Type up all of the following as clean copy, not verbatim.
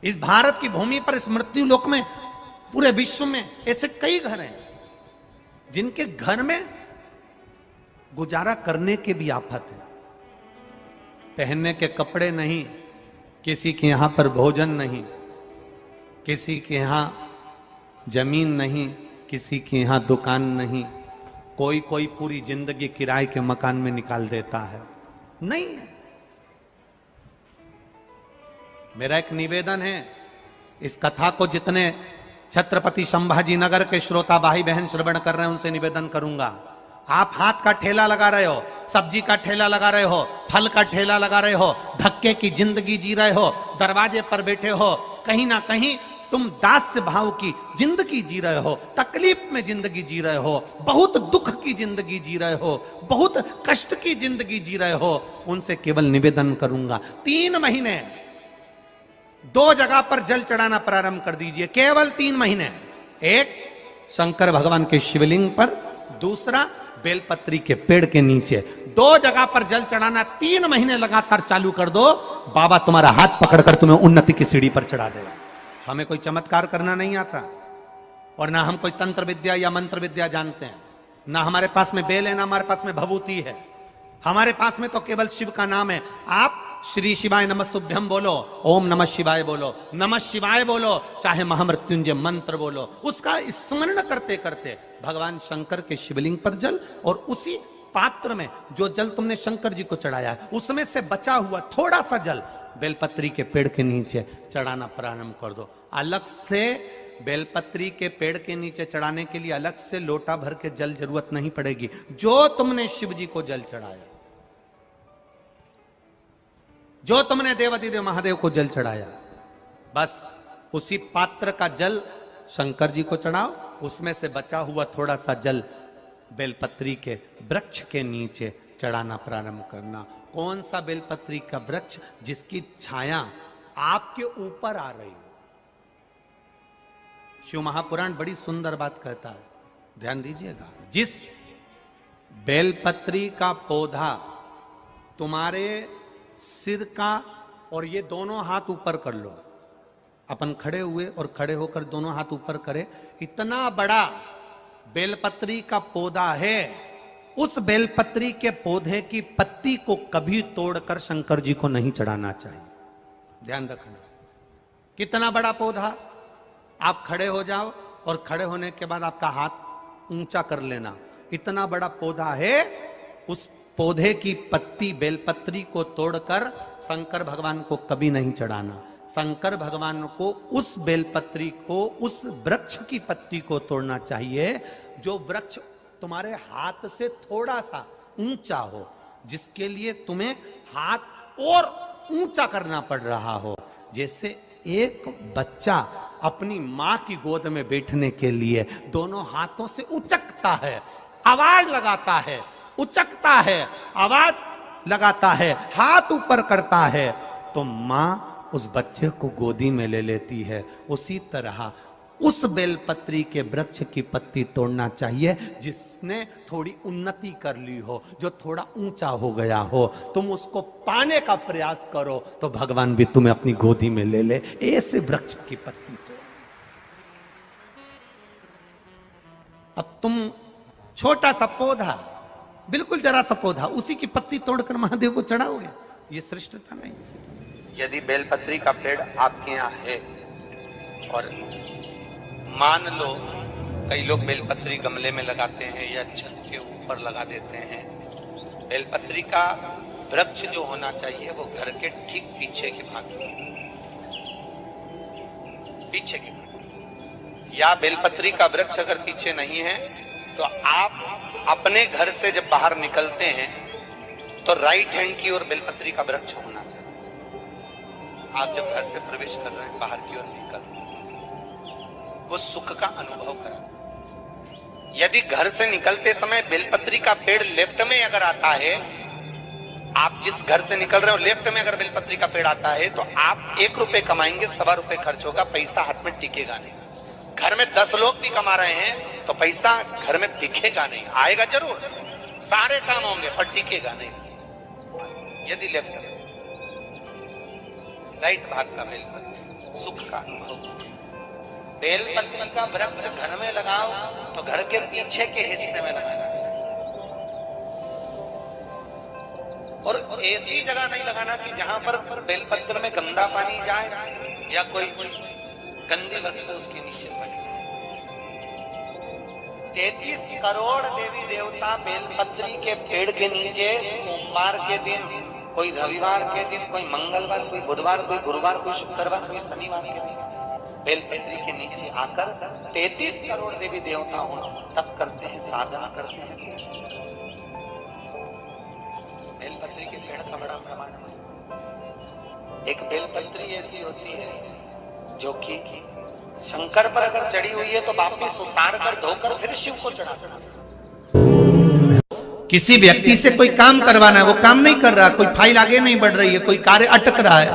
इस भारत की भूमि पर, इस मृत्यु लोक में, पूरे विश्व में ऐसे कई घर हैं जिनके घर में गुजारा करने के भी आफत है। पहनने के कपड़े नहीं, किसी के यहां पर भोजन नहीं, किसी के यहां जमीन नहीं, किसी के यहां दुकान नहीं, कोई कोई पूरी जिंदगी किराए के मकान में निकाल देता है। नहीं, मेरा एक निवेदन है, इस कथा को जितने छत्रपति संभाजी नगर के श्रोता भाई बहन श्रवण कर रहे हैं उनसे निवेदन करूंगा, आप हाथ का ठेला लगा रहे हो, सब्जी का ठेला लगा रहे हो, फल का ठेला लगा रहे हो, धक्के की जिंदगी जी रहे हो, दरवाजे पर बैठे हो, कहीं ना कहीं तुम दास्य भाव की जिंदगी जी रहे हो, तकलीफ में जिंदगी जी रहे हो, बहुत दुख की जिंदगी जी रहे हो, बहुत कष्ट की जिंदगी जी रहे हो, उनसे केवल निवेदन करूंगा 3 महीने 2 जगह पर जल चढ़ाना प्रारंभ कर दीजिए, केवल 3 महीने। एक शंकर भगवान के शिवलिंग पर, दूसरा बेलपत्री के पेड़ के नीचे। 2 जगह पर जल चढ़ाना 3 महीने लगातार चालू कर दो, बाबा तुम्हारा हाथ पकड़कर तुम्हें उन्नति की सीढ़ी पर चढ़ा देगा। हमें कोई चमत्कार करना नहीं आता, और ना हम कोई तंत्र विद्या या मंत्र विद्या जानते हैं, ना हमारे पास में बेल है, ना हमारे पास में भभूति है, हमारे पास में तो केवल शिव का नाम है। आप श्री शिवाय नमस्तुभ्यम बोलो, ओम नमः शिवाय बोलो, नमः शिवाय बोलो, चाहे महामृत्युंजय मंत्र बोलो, उसका स्मरण करते करते भगवान शंकर के शिवलिंग पर जल, और उसी पात्र में जो जल तुमने शंकर जी को चढ़ाया है उसमें से बचा हुआ थोड़ा सा जल बेलपत्री के पेड़ के नीचे चढ़ाना प्रारंभ कर दो। अलग से बेलपत्री के पेड़ के नीचे चढ़ाने के लिए अलग से लोटा भर के जल जरूरत नहीं पड़ेगी। जो तुमने शिव जी को जल चढ़ाया, जो तुमने देवाधिदेव महादेव को जल चढ़ाया, बस उसी पात्र का जल शंकर जी को चढ़ाओ, उसमें से बचा हुआ थोड़ा सा जल बेलपत्री के वृक्ष के नीचे चढ़ाना प्रारंभ करना। कौन सा बेलपत्री का वृक्ष? जिसकी छाया आपके ऊपर आ रही हो। शिव महापुराण बड़ी सुंदर बात कहता है, ध्यान दीजिएगा। जिस बेलपत्री का पौधा तुम्हारे सिर का, और ये दोनों हाथ ऊपर कर लो, अपन खड़े हुए और खड़े होकर दोनों हाथ ऊपर करे, इतना बड़ा बेलपत्री का पौधा है, उस बेलपत्री के पौधे की पत्ती को कभी तोड़कर शंकर जी को नहीं चढ़ाना चाहिए। ध्यान रखना, कितना बड़ा पौधा। आप खड़े हो जाओ और खड़े होने के बाद आपका हाथ ऊंचा कर लेना, इतना बड़ा पौधा है, उस पौधे की पत्ती बेलपत्री को तोड़कर शंकर भगवान को कभी नहीं चढ़ाना। शंकर भगवान को उस बेलपत्री को, उस वृक्ष की पत्ती को तोड़ना चाहिए जो वृक्ष तुम्हारे हाथ से थोड़ा सा ऊंचा हो, जिसके लिए तुम्हें हाथ और ऊंचा करना पड़ रहा हो। जैसे एक बच्चा अपनी मां की गोद में बैठने के लिए दोनों हाथों से उचकता है, आवाज लगाता है, उचकता है, आवाज लगाता है, हाथ ऊपर करता है, तो मां उस बच्चे को गोदी में ले लेती है। उसी तरह उस बेलपत्री के वृक्ष की पत्ती तोड़ना चाहिए जिसने थोड़ी उन्नति कर ली हो, जो थोड़ा ऊंचा हो गया हो। तुम उसको पाने का प्रयास करो तो भगवान भी तुम्हें अपनी गोदी में ले ले। ऐसे वृक्ष की पत्ती तोड़। अब तुम छोटा सा पौधा, बिल्कुल जरा सा पौधा, उसी की पत्ती तोड़कर महादेव को चढ़ाओगे, ये श्रेष्ठता नहीं। यदि बेलपत्री का पेड़ आपके यहाँ है, और मान लो कई लोग बेलपत्री गमले में लगाते हैं या छत के ऊपर लगा देते हैं, बेलपत्री का वृक्ष जो होना चाहिए वो घर के ठीक पीछे के भाग में, पीछे के भाग। या बेलपत्री का वृक्ष अगर पीछे नहीं है तो आप अपने घर से जब बाहर निकलते हैं तो राइट हैंड की ओर बेलपत्री का वृक्ष होना चाहिए। आप जब घर से प्रवेश कर रहे हैं, बाहर की ओर निकल, वो सुख का अनुभव करा। यदि घर से निकलते समय बेलपत्री का पेड़ लेफ्ट में अगर आता है, आप जिस घर से निकल रहे हो लेफ्ट में अगर बेलपत्री का पेड़ आता है तो आप 1 रुपए कमाएंगे, 1.25 रुपए खर्च होगा, पैसा हाथ में टिकेगा नहीं। घर में 10 लोग भी कमा रहे हैं तो पैसा घर में दिखेगा नहीं, आएगा जरूर, सारे काम होंगे पर टिकेगा नहीं। यदि लेफ्ट राइट भाग का बेलपत्री सुख का अनुभव। बेलपत्री का वृक्ष घर में लगाओ तो घर के पीछे के हिस्से में लगाना चाहिए, और ऐसी जगह नहीं लगाना कि जहां पर बेलपत्र में गंदा पानी जाए या कोई गंदी वस्तु उसके नीचे पड़े। 33 करोड़ देवी देवता बेलपत्री के पेड़ के नीचे सोमवार के दिन, कोई रविवार के दिन, कोई मंगलवार, कोई बुधवार, कोई गुरुवार, कोई शुक्रवार, कोई शनिवार के दिन बेलपत्री के नीचे आकर 33 करोड़ देवी देवता हो तप करते हैं, साधना करते हैं। बेलपत्री के पेड़ का बड़ा प्रमाण है। एक बेलपत्री ऐसी होती है जो कि शंकर पर अगर चढ़ी हुई है तो वापिस उतार कर धोकर फिर शिव को चढ़ा सकते। किसी व्यक्ति से कोई काम करवाना है, वो काम नहीं कर रहा, कोई फाइल आगे नहीं बढ़ रही है, कोई कार्य अटक रहा है,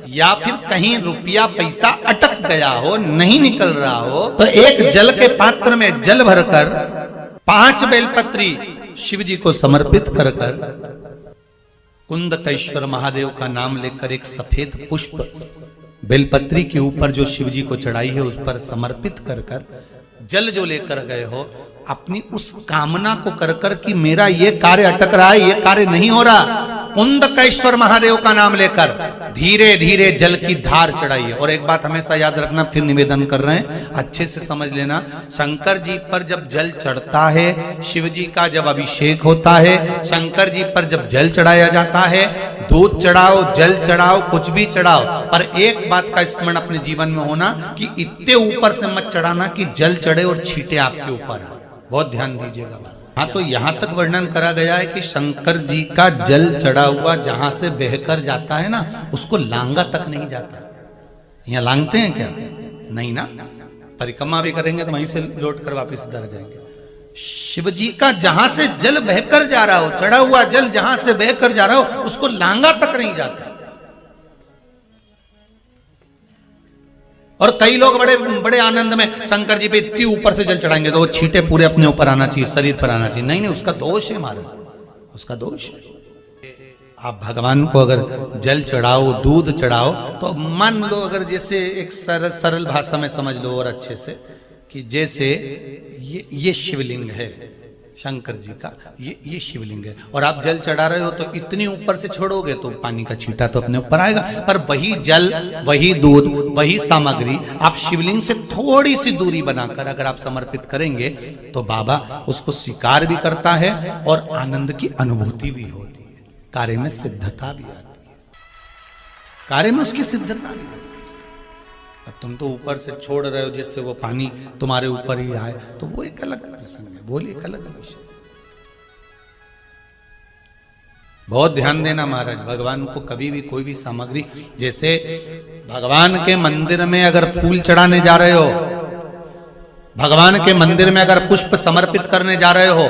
या फिर कहीं रुपया पैसा अटक गया हो, नहीं निकल रहा हो, तो एक जल के पात्र में जल भरकर 5 बेलपत्री शिव जी को समर्पित कर कुंदकेश्वर महादेव का नाम लेकर एक सफेद पुष्प बेलपत्री के ऊपर जो शिव जी को चढ़ाई है उस पर समर्पित कर जल जो लेकर गए हो, अपनी उस कामना को कर कि मेरा ये कार्य अटक रहा है, ये कार्य नहीं हो रहा, कुंदकेश्वर महादेव का नाम लेकर धीरे धीरे जल की धार चढ़ाइए। और एक बात हमेशा याद रखना, फिर निवेदन कर रहे हैं, अच्छे से समझ लेना, शंकर जी पर जब जल चढ़ता है, शिव जी का जब अभिषेक होता है, शंकर जी पर जब जल चढ़ाया जाता है, दूध चढ़ाओ, जल चढ़ाओ, कुछ भी चढ़ाओ, पर एक बात का स्मरण अपने जीवन में होना कि इतने ऊपर से मत चढ़ाना कि जल चढ़े और छींटे आपके ऊपर। बहुत ध्यान दीजिएगा। हाँ, तो यहां तक वर्णन करा गया है कि शंकर जी का जल चढ़ा हुआ जहां से बहकर जाता है ना, उसको लांगा तक नहीं जाता। यहाँ लांगते हैं क्या? नहीं ना, परिक्रमा भी करेंगे तो वहीं से लौट कर वापिस इधर जाएंगे। शिव जी का जहां से जल बहकर जा रहा हो, चढ़ा हुआ जल जहां से बहकर जा रहा हो, उसको लांगा तक नहीं जाता। और कई लोग बड़े बड़े आनंद में शंकर जी पे इतनी ऊपर से जल चढ़ाएंगे तो वो छींटे पूरे अपने ऊपर आना चाहिए, शरीर पर आना चाहिए। नहीं, उसका दोष है महाराज, उसका दोष है। आप भगवान को अगर जल चढ़ाओ, दूध चढ़ाओ, तो मान लो अगर जैसे एक सरल भाषा में समझ लो और अच्छे से, कि जैसे ये शिवलिंग है शंकर जी का, ये शिवलिंग है, और आप जल चढ़ा रहे हो तो इतनी ऊपर से छोड़ोगे तो पानी का छींटा तो अपने ऊपर आएगा, पर वही जल, वही दूध, वही सामग्री आप शिवलिंग से थोड़ी सी दूरी बनाकर अगर आप समर्पित करेंगे तो बाबा उसको स्वीकार भी करता है और आनंद की अनुभूति भी होती है, कार्य में सिद्धता भी आती है, कार्य में उसकी सिद्धता भी होती है। अब तुम तो ऊपर से छोड़ रहे हो जिससे वो पानी तुम्हारे ऊपर ही आए, तो वो एक अलग प्रसंग है, वो एक अलग विषय। बहुत ध्यान देना महाराज, भगवान को कभी भी कोई भी सामग्री, जैसे भगवान के मंदिर में अगर फूल चढ़ाने जा रहे हो, भगवान के मंदिर में अगर पुष्प समर्पित करने जा रहे हो,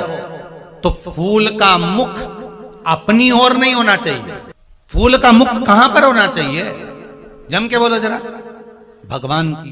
तो फूल का मुख अपनी ओर नहीं होना चाहिए। फूल का मुख कहां पर होना चाहिए? जम के बोलो जरा, भगवान की